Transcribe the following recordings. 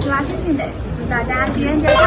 私は出身です。祝大家情人节快乐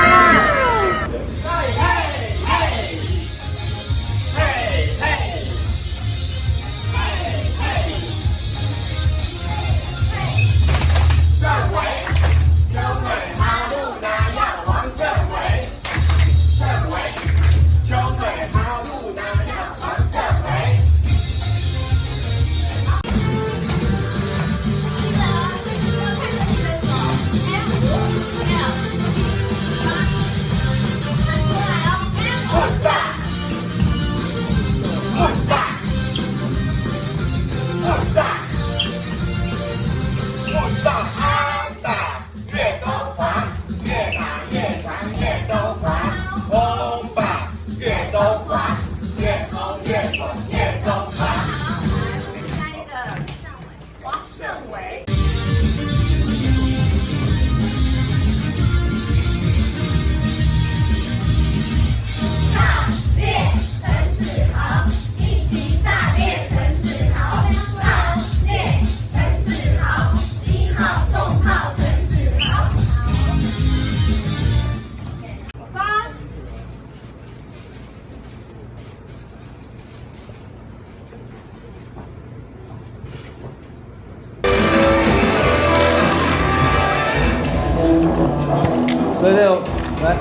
！666，来。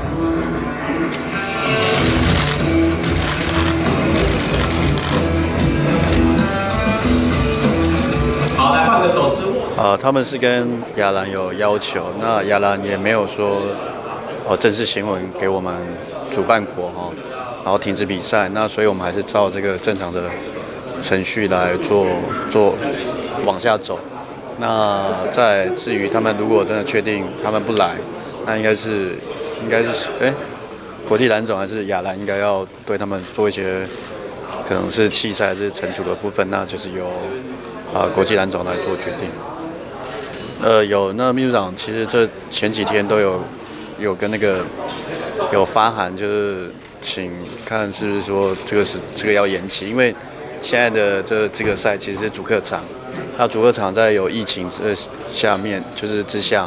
好，来换个手势。他们是跟亚兰有要求，那亚兰也没有说正式行文给我们主办国然后停止比赛。那所以我们还是照这个正常的程序来做往下走。那至于他们如果真的确定他们不来，那应该是国际篮总还是亚兰应该要对他们做一些可能是弃赛还是惩处的部分，那就是由国际篮总来做决定。有那秘书长其实这前几天都有跟有发函，就是请看是不是说这个要延期，因为现在的这个赛其实是主客场，那主客场在有疫情下面就是之下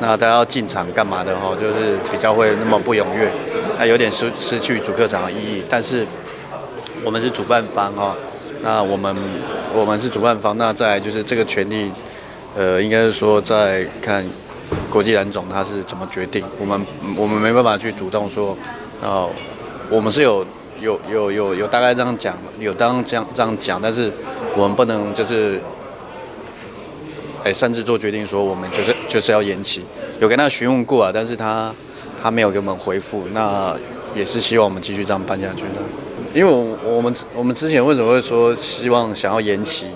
那大家要进场干嘛的就是比较会那么不踊跃，那有点失去主客场的意义。但是我们是主办方那我们是主办方，那再来就是这个权利，应该是说在看国际篮总他是怎么决定，我们没办法去主动说，我们是有大概这样讲，有当这样讲，但是我们不能就是擅自做决定说我们就是要延期，有跟他询问过但是他没有给我们回复，那也是希望我们继续这样办下去的。因为我们之前为什么会说想要延期？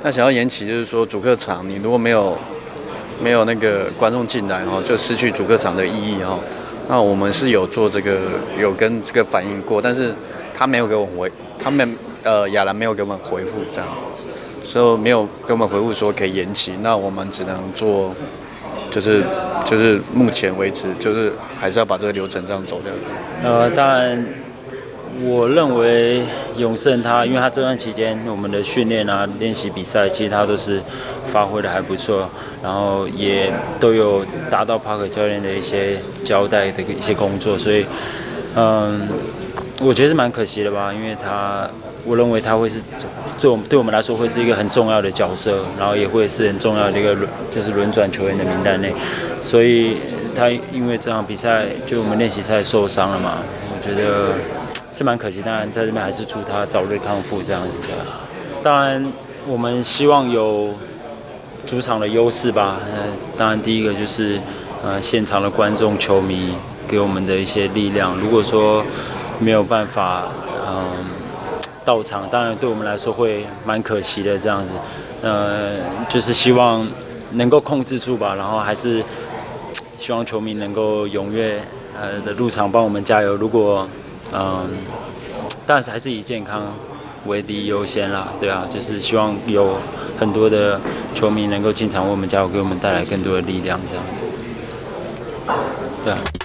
那想要延期就是说主客场你如果没有那个观众进来就失去主客场的意义那我们是有做有跟这个反映过，但是他没有给我回，亚兰没有给我们回复这样，所以没有给我们回复说可以延期，那我们只能做就是目前为止就是还是要把这个流程这样走下去。当然。我认为永胜因为他这段期间我们的训练练习比赛，其实他都是发挥的还不错，然后也都有达到帕克教练的一些交代的一些工作，所以我觉得是蛮可惜的吧，因为我认为他会是对我们来说会是一个很重要的角色，然后也会是很重要的一个就是轮转球员的名单内，所以他因为这场比赛就我们练习赛受伤了嘛，我觉得。是蛮可惜，当然在这边还是祝他早日康复这样子的。当然，我们希望有主场的优势吧。当然第一个就是现场的观众、球迷给我们的一些力量。如果说没有办法到场，当然对我们来说会蛮可惜的这样子。就是希望能够控制住吧，然后还是希望球迷能够踊跃的入场帮我们加油。如果当然还是以健康为第一优先啦，对啊，就是希望有很多的球迷能够进场为我们加油，给我们带来更多的力量，这样子，对啊。